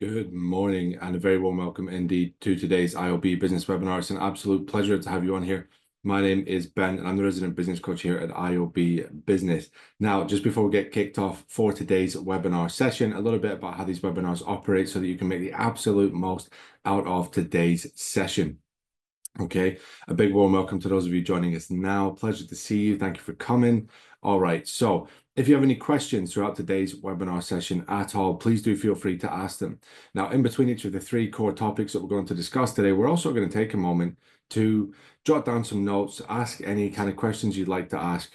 Good morning and a very warm welcome indeed to today's iOB business webinar. It's an absolute pleasure to have you on here. My name is Ben and I'm the resident business coach here at iOB Business. Now, just before we get kicked off for today's webinar session, a little bit about how these webinars operate so that you can make the absolute most out of today's session. Okay, a big warm welcome to those of you joining us now. Pleasure to see you. Thank you for coming. All right, so if you have any questions throughout today's webinar session at all, please do feel free to ask them. Now, in between each of the three core topics that we're going to discuss today, we're also going to take a moment to jot down some notes, ask any kind of questions you'd like to ask.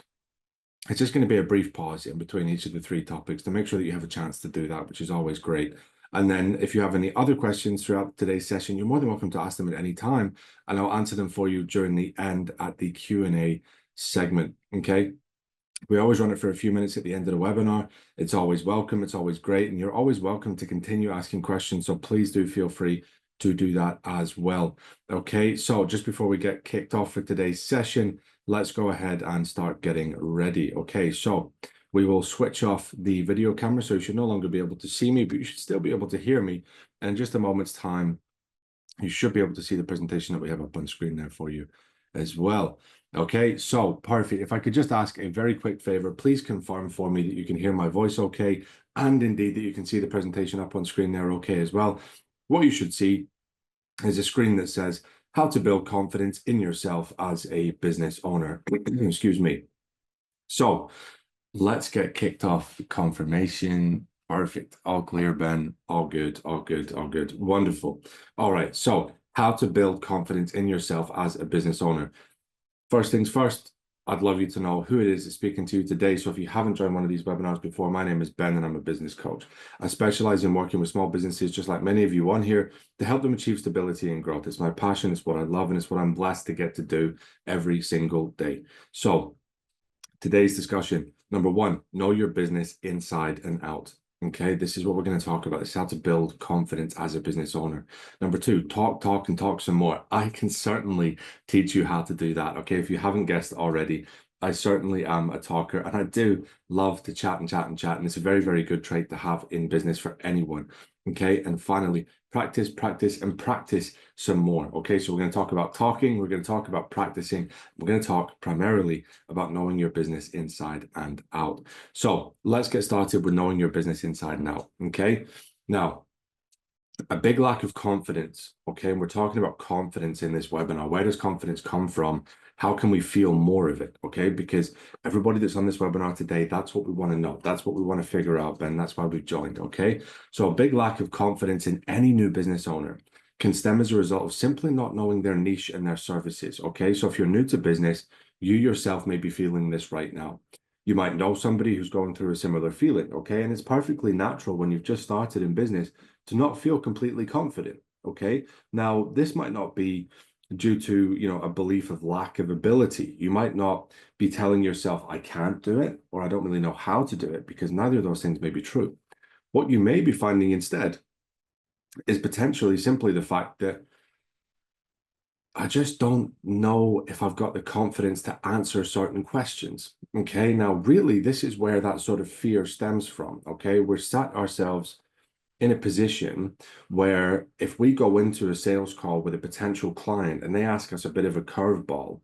It's just going to be a brief pause in between each of the three topics to make sure that you have a chance to do that, which is always great. And then if you have any other questions throughout today's session, you're more than welcome to ask them at any time, and I'll answer them for you during the end at the Q&A segment, okay? We always run it for a few minutes at the end of the webinar. It's always welcome, it's always great, and you're always welcome to continue asking questions, so please do feel free to do that as well. Okay, so just before we get kicked off for today's session, let's go ahead and start getting ready. Okay, so we will switch off the video camera, so you should no longer be able to see me, but you should still be able to hear me. And in just a moment's time, you should be able to see the presentation that we have up on screen there for you as well. Okay, so perfect. If I could just ask a very quick favor, please confirm for me that you can hear my voice okay, and indeed that you can see the presentation up on screen there okay as well. What you should see is a screen that says how to build confidence in yourself as a business owner. Excuse me. So let's get kicked off. Confirmation. Perfect. All clear, Ben. All good. All good. All good. Wonderful. All right. So how to build confidence in yourself as a business owner. First things first, I'd love you to know who it is that's speaking to you today. So if you haven't joined one of these webinars before, my name is Ben and I'm a business coach. I specialize in working with small businesses, just like many of you on here, to help them achieve stability and growth. It's my passion, it's what I love, and it's what I'm blessed to get to do every single day. So today's discussion, number one, know your business inside and out. Okay, this is what we're going to talk about. This is how to build confidence as a business owner. Number two, talk, and talk some more. I can certainly teach you how to do that. Okay, if you haven't guessed already, I certainly am a talker and I do love to chat and chat and chat. And it's a very, very good trait to have in business for anyone. Okay, and finally, practice, practice, and practice some more. Okay, so we're going to talk about talking, we're going to talk about practicing, we're going to talk primarily about knowing your business inside and out. So let's get started with knowing your business inside and out. Okay, now a big lack of confidence. Okay, and we're talking about confidence in this webinar. Where does confidence come from? How can we feel more of it? Okay, because everybody that's on this webinar today, that's what we want to know. That's what we want to figure out, Ben. That's why we've joined. Okay, so a big lack of confidence in any new business owner can stem as a result of simply not knowing their niche and their services. Okay, so if you're new to business, you yourself may be feeling this right now. You might know somebody who's going through a similar feeling. Okay, and it's perfectly natural when you've just started in business to not feel completely confident. Okay, now this might not be due to a belief of lack of ability. You might not be telling yourself I can't do it or I don't really know how to do it, because neither of those things may be true. What you may be finding instead is potentially simply the fact that I just don't know if I've got the confidence to answer certain questions. Okay, now really this is where that sort of fear stems from. Okay, we're sat ourselves in a position where if we go into a sales call with a potential client and they ask us a bit of a curveball,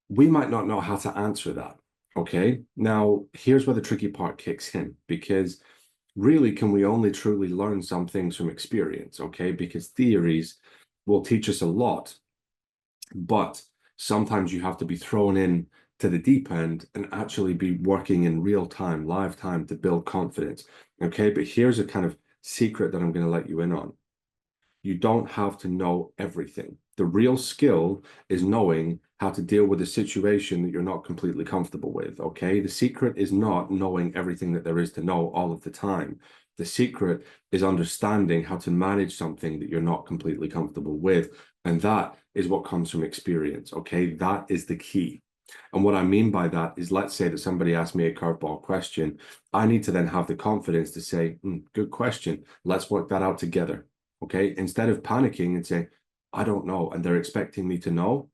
we might not know how to answer that. Okay, now here's where the tricky part kicks in, because really can we only truly learn some things from experience? Okay, because theories will teach us a lot, but sometimes you have to be thrown in to the deep end and actually be working in real time, live time, to build confidence. Okay, but here's a kind of secret that I'm going to let you in on. You don't have to know everything. The real skill is knowing how to deal with a situation that you're not completely comfortable with. Okay, the secret is not knowing everything that there is to know all of the time. The secret is understanding how to manage something that you're not completely comfortable with. And that is what comes from experience. Okay, that is the key. And what I mean by that is, let's say that somebody asked me a curveball question. I need to then have the confidence to say, good question. Let's work that out together. Okay, instead of panicking and saying, I don't know, and they're expecting me to know,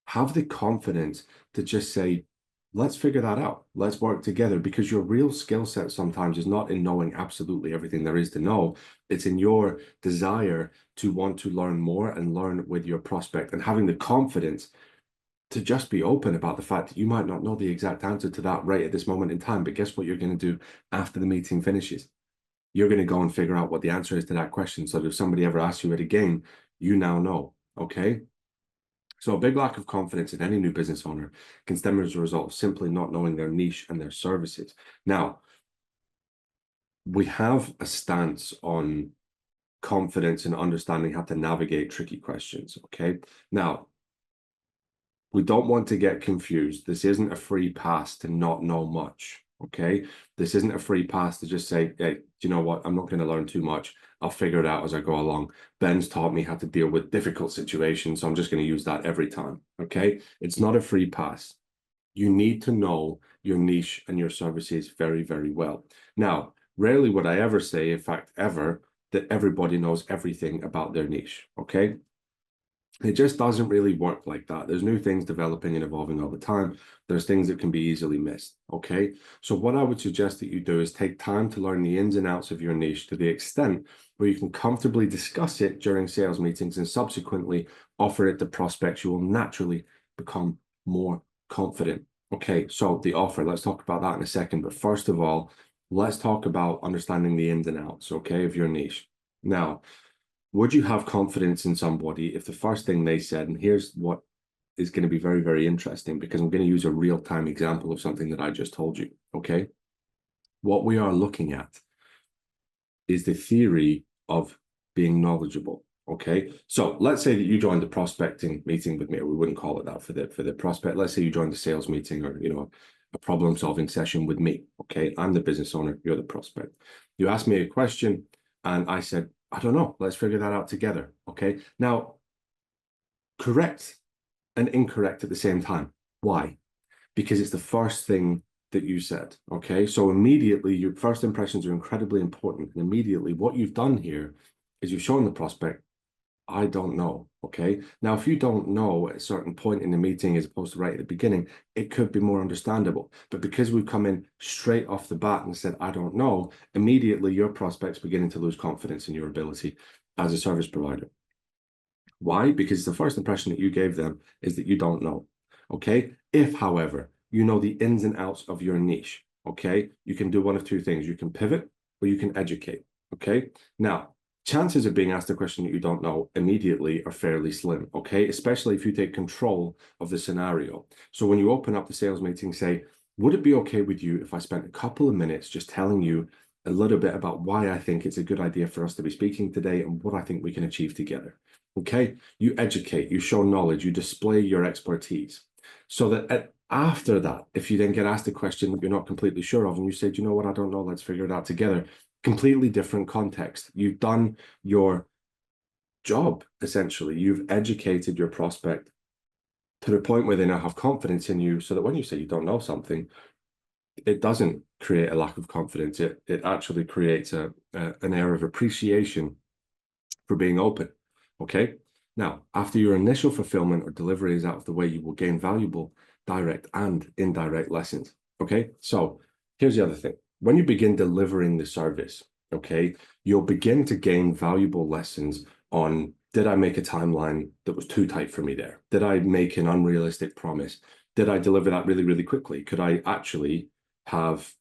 have the confidence to just say, let's figure that out. Let's work together, because your real skill set sometimes is not in knowing absolutely everything there is to know. It's in your desire to want to learn more and learn with your prospect, and having the confidence to just be open about the fact that you might not know the exact answer to that right at this moment in time. But guess what you're going to do after the meeting finishes? You're going to go and figure out what the answer is to that question. So that if somebody ever asks you it again, you now know. Okay. So a big lack of confidence in any new business owner can stem as a result of simply not knowing their niche and their services. Now, we have a stance on confidence and understanding how to navigate tricky questions. Okay. Now, we don't want to get confused. This isn't a free pass to not know much. Okay. This isn't a free pass to just say, hey, do you know what? I'm not going to learn too much. I'll figure it out as I go along. Ben's taught me how to deal with difficult situations, so I'm just going to use that every time. Okay. It's not a free pass. You need to know your niche and your services very, very well. Now, rarely would I ever say, in fact, ever, that everybody knows everything about their niche. Okay. It just doesn't really work like that. There's new things developing and evolving all the time. There's things that can be easily missed. Okay. So what I would suggest that you do is take time to learn the ins and outs of your niche to the extent where you can comfortably discuss it during sales meetings and subsequently offer it to prospects. You will naturally become more confident. Okay. So the offer, let's talk about that in a second. But first of all, let's talk about understanding the ins and outs, okay, of your niche. Now, would you have confidence in somebody if the first thing they said, and here's what is going to be very, very interesting, because I'm going to use a real-time example of something that I just told you, okay? What we are looking at is the theory of being knowledgeable, okay? So let's say that you joined the prospecting meeting with me, or we wouldn't call it that for the prospect. Let's say you joined the sales meeting, or, a problem-solving session with me, okay? I'm the business owner, you're the prospect. You asked me a question, and I said, I don't know. Let's figure that out together. Okay. Now, correct and incorrect at the same time. Why? Because it's the first thing that you said. Okay. So immediately, your first impressions are incredibly important. And immediately, what you've done here is you've shown the prospect, I don't know. Okay. Now, if you don't know at a certain point in the meeting, as opposed to right at the beginning, it could be more understandable. But because we've come in straight off the bat and said, I don't know, immediately your prospect's beginning to lose confidence in your ability as a service provider. Why? Because the first impression that you gave them is that you don't know. Okay. If, however, you know the ins and outs of your niche, okay, you can do one of two things. You can pivot or you can educate. Okay. Now, chances of being asked a question that you don't know immediately are fairly slim, okay? Especially if you take control of the scenario. So when you open up the sales meeting, say, would it be okay with you if I spent a couple of minutes just telling you a little bit about why I think it's a good idea for us to be speaking today and what I think we can achieve together? Okay, you educate, you show knowledge, you display your expertise. So that after that, if you then get asked a question that you're not completely sure of and you say, do you know what, I don't know, let's figure it out together. Completely different context. You've done your job, essentially. You've educated your prospect to the point where they now have confidence in you, so that when you say you don't know something, it doesn't create a lack of confidence. It actually creates an air of appreciation for being open. Okay. Now, after your initial fulfillment or delivery is out of the way, you will gain valuable direct and indirect lessons. Okay. So here's the other thing. When you begin delivering the service, okay, you'll begin to gain valuable lessons on, did I make a timeline that was too tight for me there? Did I make an unrealistic promise? Did I deliver that really, really quickly? Could I actually have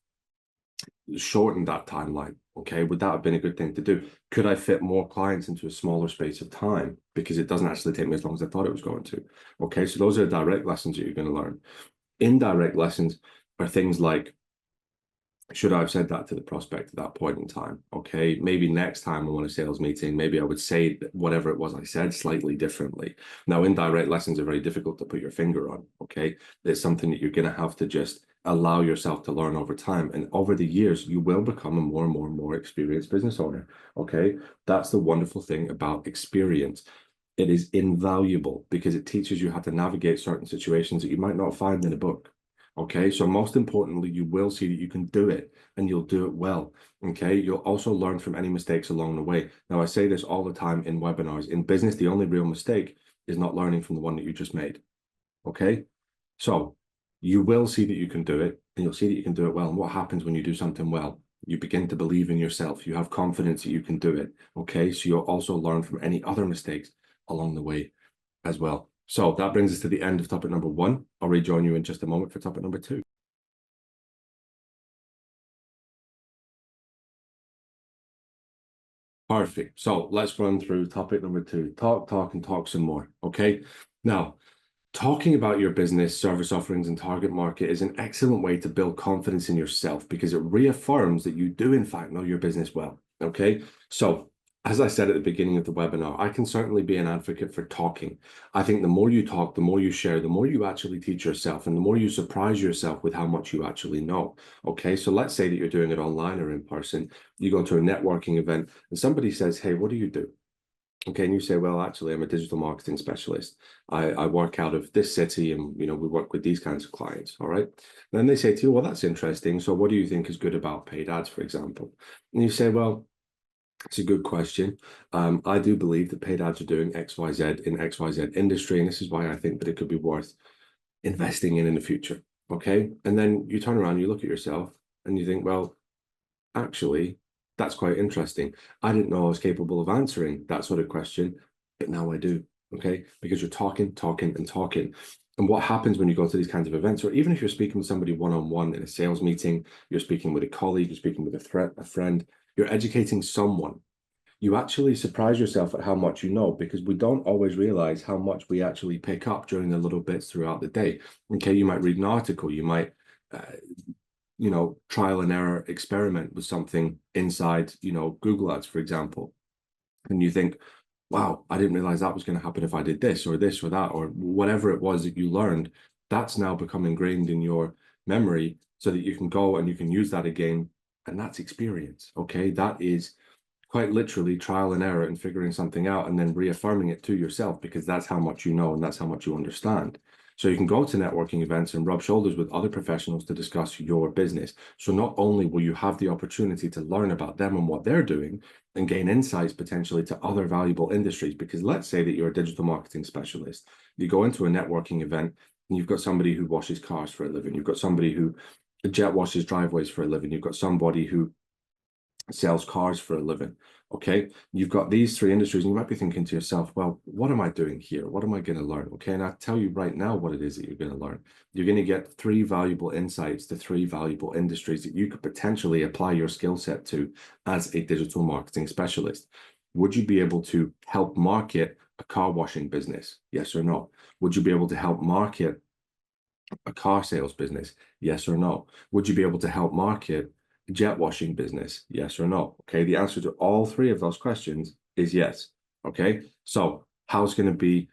shortened that timeline? Okay, would that have been a good thing to do? Could I fit more clients into a smaller space of time because it doesn't actually take me as long as I thought it was going to? Okay, so those are direct lessons that you're going to learn. Indirect lessons are things like, should I have said that to the prospect at that point in time? Okay, maybe next time I'm on a sales meeting, maybe I would say whatever it was I said slightly differently. Now, indirect lessons are very difficult to put your finger on. Okay, it's something that you're going to have to just allow yourself to learn over time. And over the years, you will become a more and more and more experienced business owner. Okay, that's the wonderful thing about experience. It is invaluable because it teaches you how to navigate certain situations that you might not find in a book. Okay, so most importantly, you will see that you can do it and you'll do it well. Okay, you'll also learn from any mistakes along the way. Now, I say this all the time in webinars. In business, the only real mistake is not learning from the one that you just made. Okay, so you will see that you can do it, and you'll see that you can do it well. And what happens when you do something well? You begin to believe in yourself. You have confidence that you can do it. Okay. So you'll also learn from any other mistakes along the way as well. So that brings us to the end of topic number 1. I'll rejoin you in just a moment for topic number 2. Perfect. So let's run through topic number 2. Talk, talk, and talk some more. Okay. Now, talking about your business, service offerings, and target market is an excellent way to build confidence in yourself because it reaffirms that you do, in fact, know your business well. Okay. So, as I said at the beginning of the webinar, I can certainly be an advocate for talking. I think the more you talk, the more you share, the more you actually teach yourself, and the more you surprise yourself with how much you actually know. Okay. So, let's say that you're doing it online or in person. You go to a networking event and somebody says, "Hey, what do you do?" Okay, and you say, well, actually, I'm a digital marketing specialist. I work out of this city and, we work with these kinds of clients, all right? Then they say to you, well, that's interesting. So what do you think is good about paid ads, for example? And you say, well, it's a good question. I do believe that paid ads are doing XYZ in XYZ industry, and this is why I think that it could be worth investing in the future, okay? And then you turn around, you look at yourself, and you think, well, actually, that's quite interesting. I didn't know I was capable of answering that sort of question, but now I do. Okay. Because you're talking, talking, and talking. And what happens when you go to these kinds of events, or even if you're speaking with somebody one-on-one in a sales meeting, you're speaking with a colleague, you're speaking with a friend, you're educating someone. You actually surprise yourself at how much you know because we don't always realize how much we actually pick up during the little bits throughout the day. Okay. You might read an article, you might trial and error experiment with something inside, Google Ads, for example. And you think, wow, I didn't realize that was going to happen if I did this or that, or whatever it was that you learned. That's now become ingrained in your memory so that you can go and you can use that again. And that's experience. Okay. That is quite literally trial and error and figuring something out and then reaffirming it to yourself because that's how much you know and that's how much you understand. So you can go to networking events and rub shoulders with other professionals to discuss your business. So not only will you have the opportunity to learn about them and what they're doing and gain insights potentially to other valuable industries, because let's say that you're a digital marketing specialist, you go into a networking event and you've got somebody who washes cars for a living, you've got somebody who jet washes driveways for a living, you've got somebody who sells cars for a living. Okay, you've got these 3 industries, and you might be thinking to yourself, well, what am I doing here? What am I going to learn? Okay, and I'll tell you right now what it is that you're going to learn. You're going to get 3 valuable insights to 3 valuable industries that you could potentially apply your skill set to as a digital marketing specialist. Would you be able to help market a car washing business? Yes or no? Would you be able to help market a car sales business? Yes or no? Would you be able to help market jet washing business? Yes or no? Okay, the answer to all 3 of those questions is yes. Okay, so how's going to be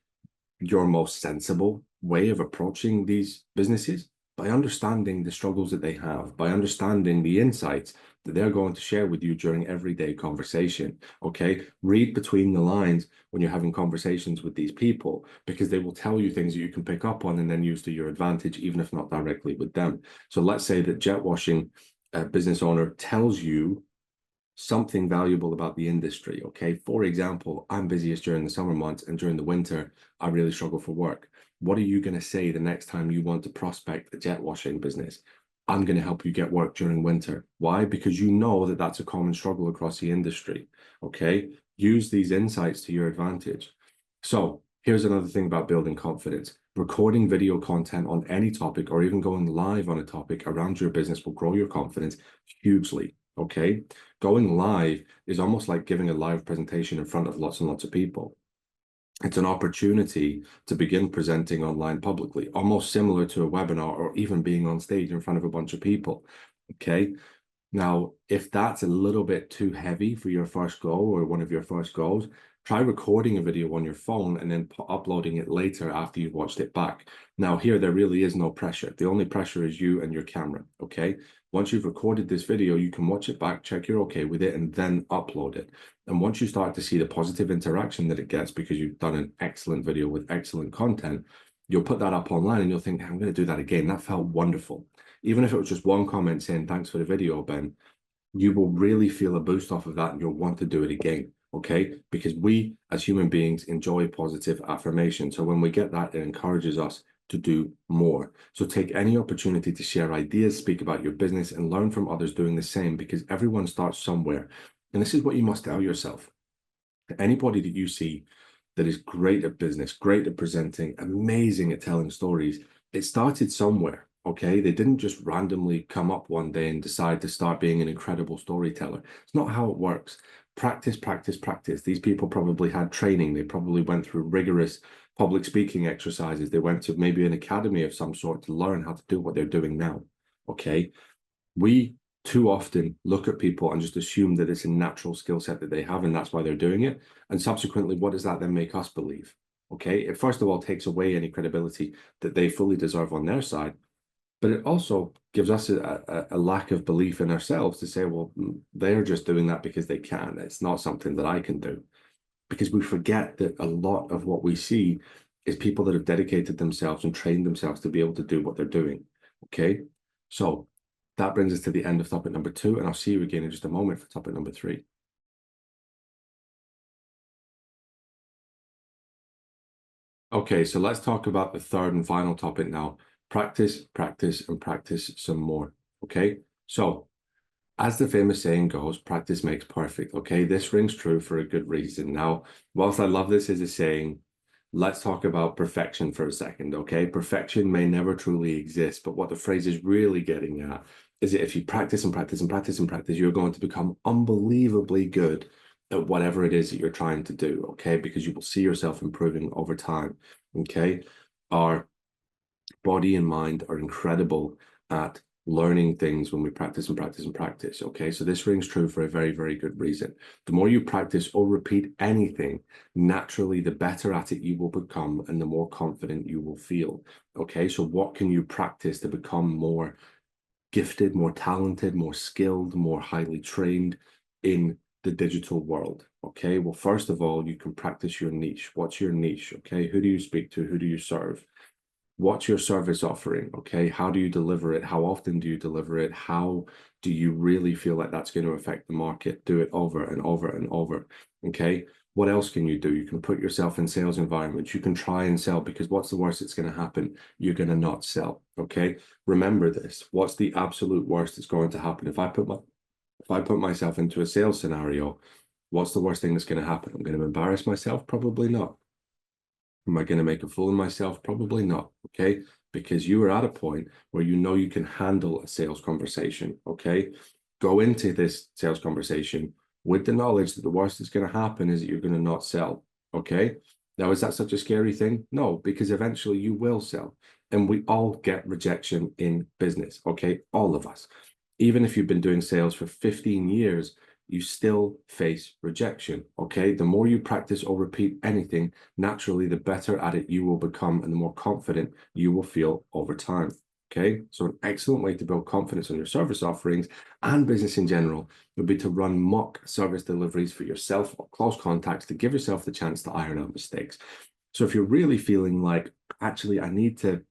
your most sensible way of approaching these businesses? By understanding the struggles that they have, by understanding the insights that they're going to share with you during everyday conversation. Okay, read between the lines when you're having conversations with these people, because they will tell you things that you can pick up on and then use to your advantage, even if not directly with them. So let's say that jet washing business owner tells you something valuable about the industry. Okay, for example, I'm busiest during the summer months and during the winter, I really struggle for work. What are you going to say the next time you want to prospect a jet washing business? I'm going to help you get work during winter. Why? Because you know that that's a common struggle across the industry. Okay, use these insights to your advantage. So here's another thing about building confidence. Recording video content on any topic or even going live on a topic around your business will grow your confidence hugely. Okay, going live is almost like giving a live presentation in front of lots and lots of people. It's an opportunity to begin presenting online publicly, almost similar to a webinar or even being on stage in front of a bunch of people. Okay, now if that's a little bit too heavy for your first goal or one of your first goals, try recording a video on your phone and then uploading it later after you've watched it back. Now here, there really is no pressure. The only pressure is you and your camera, okay? Once you've recorded this video, you can watch it back, check you're okay with it, and then upload it. And once you start to see the positive interaction that it gets because you've done an excellent video with excellent content, you'll put that up online and you'll think, I'm going to do that again. That felt wonderful. Even if it was just one comment saying, thanks for the video, Ben, you will really feel a boost off of that and you'll want to do it again. Okay, because we as human beings enjoy positive affirmation. So when we get that, it encourages us to do more. So take any opportunity to share ideas, speak about your business, and learn from others doing the same, because everyone starts somewhere. And this is what you must tell yourself. Anybody that you see that is great at business, great at presenting, amazing at telling stories, it started somewhere, okay? They didn't just randomly come up one day and decide to start being an incredible storyteller. It's not how it works. Practice, practice, practice. These people probably had training. They probably went through rigorous public speaking exercises. They went to maybe an academy of some sort to learn how to do what they're doing now, okay? We too often look at people and just assume that it's a natural skill set that they have, and that's why they're doing it. And subsequently, what does that then make us believe? Okay, it first of all takes away any credibility that they fully deserve on their side, but it also gives us a lack of belief in ourselves to say, well, they're just doing that because they can. It's not something that I can do. Because we forget that a lot of what we see is people that have dedicated themselves and trained themselves to be able to do what they're doing. Okay, so that brings us to the end of topic number 2, and I'll see you again in just a moment for topic number 3. Okay, so let's talk about the third and final topic now. Practice, practice, and practice some more. Okay, so as the famous saying goes, practice makes perfect. Okay, this rings true for a good reason. Now, whilst I love this as a saying, let's talk about perfection for a second. Okay, perfection may never truly exist, but what the phrase is really getting at is that if you practice and practice and practice and practice, you're going to become unbelievably good at whatever it is that you're trying to do. Okay, because you will see yourself improving over time. Okay, our body and mind are incredible at learning things when we practice and practice and practice. Okay, so this rings true for a very, very good reason. The more you practice or repeat anything, naturally, the better at it you will become and the more confident you will feel. Okay, so what can you practice to become more gifted, more talented, more skilled, more highly trained in the digital world? Okay, well, first of all, you can practice your niche. What's your niche? Okay, who do you speak to? Who do you serve? What's your service offering? Okay, how do you deliver it? How often do you deliver it? How do you really feel like that's going to affect the market? Do it over and over and over. Okay, what else can you do? You can put yourself in sales environments. You can try and sell, because what's the worst that's going to happen? You're going to not sell. Okay, remember this. What's the absolute worst that's going to happen? If I put myself into a sales scenario, what's the worst thing that's going to happen? I'm going to embarrass myself? Probably not. Am I going to make a fool of myself? Probably not. Okay, because you are at a point where you know you can handle a sales conversation. Okay, go into this sales conversation with the knowledge that the worst that's going to happen is that you're going to not sell. Okay, now is that such a scary thing? No, because eventually you will sell, and we all get rejection in business. Okay, all of us. Even if you've been doing sales for 15 years, you still face rejection. Okay, the more you practice or repeat anything, naturally, the better at it you will become and the more confident you will feel over time. Okay, so an excellent way to build confidence on your service offerings and business in general would be to run mock service deliveries for yourself or close contacts to give yourself the chance to iron out mistakes. So if you're really feeling like, actually, I need to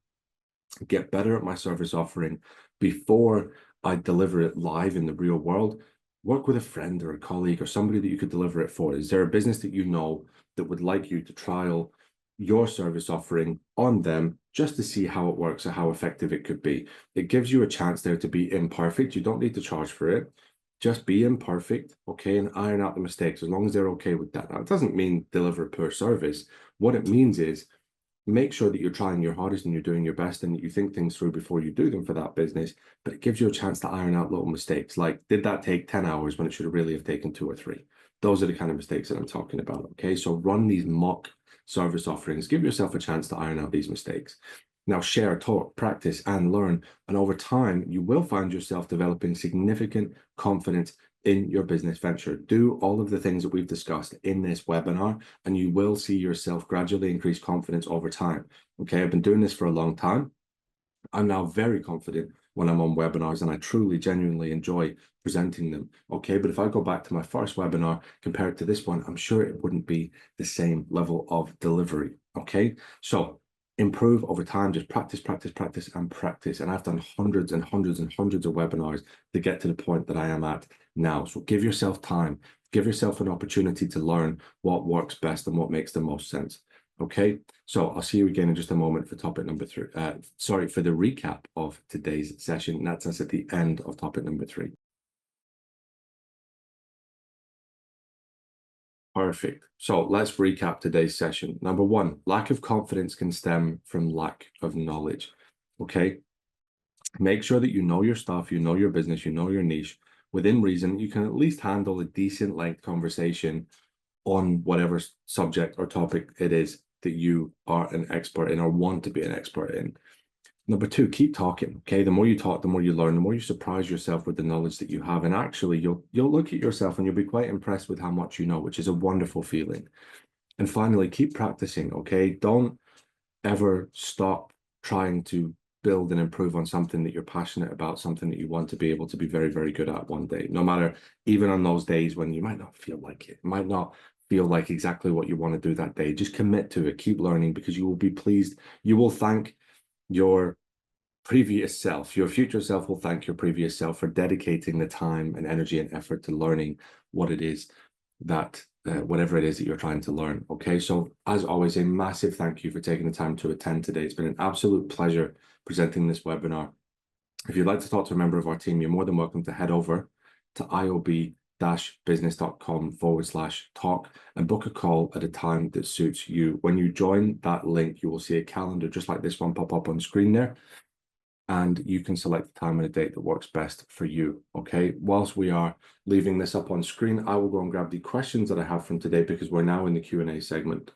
get better at my service offering before I deliver it live in the real world, work with a friend or a colleague or somebody that you could deliver it for. Is there a business that you know that would like you to trial your service offering on them just to see how it works or how effective it could be? It gives you a chance there to be imperfect. You don't need to charge for it. Just be imperfect, okay, and iron out the mistakes as long as they're okay with that. Now, it doesn't mean deliver a poor service. What it means is make sure that you're trying your hardest and you're doing your best and that you think things through before you do them for that business, but it gives you a chance to iron out little mistakes. Like, did that take 10 hours when it should have really have taken 2 or 3? Those are the kind of mistakes that I'm talking about. Okay, so run these mock service offerings, give yourself a chance to iron out these mistakes. Now share, talk, practice, and learn. And over time, you will find yourself developing significant confidence in your business venture. Do all of the things that we've discussed in this webinar, and you will see yourself gradually increase confidence over time. Okay, I've been doing this for a long time. I'm now very confident when I'm on webinars, and I truly, genuinely enjoy presenting them. Okay, but if I go back to my first webinar compared to this one, I'm sure it wouldn't be the same level of delivery. Okay, so improve over time. Just practice, practice, practice, and practice. And I've done hundreds and hundreds and hundreds of webinars to get to the point that I am at now. So give yourself time, give yourself an opportunity to learn what works best and what makes the most sense. Okay, so I'll see you again in just a moment for topic number three. Sorry, for the recap of today's session. That's us at the end of topic number 3. Perfect. So let's recap today's session. Number 1, lack of confidence can stem from lack of knowledge. Okay, make sure that you know your stuff, you know your business, you know your niche. Within reason, you can at least handle a decent length conversation on whatever subject or topic it is that you are an expert in or want to be an expert in. Number 2, keep talking. Okay, the more you talk, the more you learn, the more you surprise yourself with the knowledge that you have, and actually you'll look at yourself and you'll be quite impressed with how much you know, which is a wonderful feeling. And finally, keep practicing. Okay, don't ever stop trying to build and improve on something that you're passionate about, something that you want to be able to be very, very good at one day, no matter, even on those days when you might not feel like it, might not feel like exactly what you want to do that day. Just commit to it, keep learning, because you will be pleased. You will thank your previous self, your future self will thank your previous self for dedicating the time and energy and effort to learning what it is that whatever it is that you're trying to learn. Okay, so as always, a massive thank you for taking the time to attend today. It's been an absolute pleasure presenting this webinar. If you'd like to talk to a member of our team, you're more than welcome to head over to iob-business.com/talk and book a call at a time that suits you. When you join that link, you will see a calendar just like this one pop up on screen there, and you can select the time and a date that works best for you. Okay, whilst we are leaving this up on screen, I will go and grab the questions that I have from today, because we're now in the Q&A segment.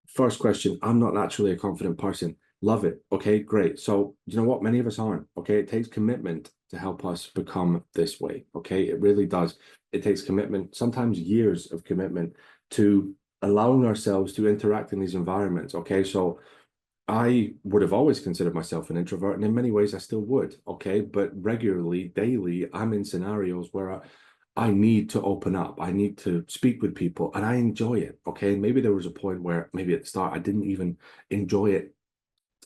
First question: I'm not naturally a confident person. Love it. Okay, great. So you know what? Many of us aren't. Okay, it takes commitment to help us become this way. Okay, it really does. It takes commitment, sometimes years of commitment, to allowing ourselves to interact in these environments. Okay, so I would have always considered myself an introvert, and in many ways I still would, okay? But regularly, daily, I'm in scenarios where I need to open up. I need to speak with people, and I enjoy it, okay? Maybe there was a point where maybe at the start I didn't even enjoy it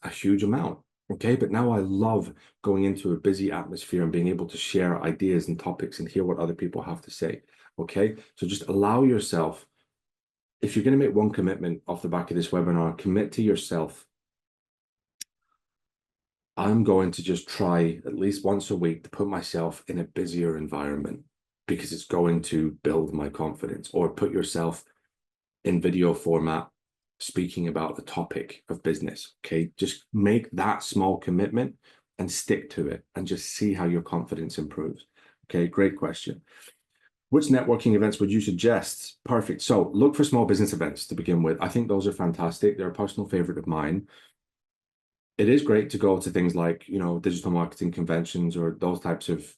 a huge amount, okay? But now I love going into a busy atmosphere and being able to share ideas and topics and hear what other people have to say, okay? So just allow yourself, if you're going to make one commitment off the back of this webinar, commit to yourself: I'm going to just try at least once a week to put myself in a busier environment, because it's going to build my confidence. Or put yourself in video format speaking about the topic of business. Okay, just make that small commitment and stick to it, and just see how your confidence improves. Okay, great question. Which networking events would you suggest? Perfect. So look for small business events to begin with. I think those are fantastic. They're a personal favorite of mine. It is great to go to things like, digital marketing conventions or those types of,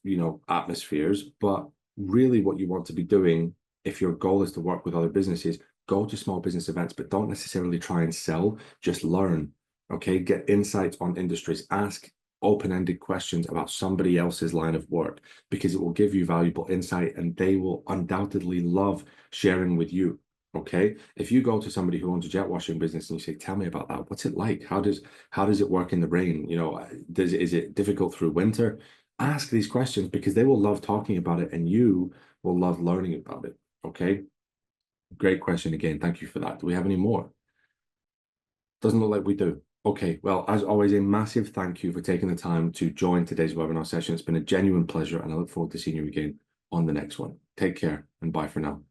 atmospheres. But really what you want to be doing, if your goal is to work with other businesses, go to small business events, but don't necessarily try and sell, just learn. Okay, get insights on industries, ask open-ended questions about somebody else's line of work, because it will give you valuable insight and they will undoubtedly love sharing with you. Okay, if you go to somebody who owns a jet washing business and you say, tell me about that, what's it like? How does it work in the rain? Is it difficult through winter? Ask these questions, because they will love talking about it and you will love learning about it. Okay, great question again. Thank you for that. Do we have any more? Doesn't look like we do. Okay, well, as always, a massive thank you for taking the time to join today's webinar session. It's been a genuine pleasure, and I look forward to seeing you again on the next one. Take care and bye for now.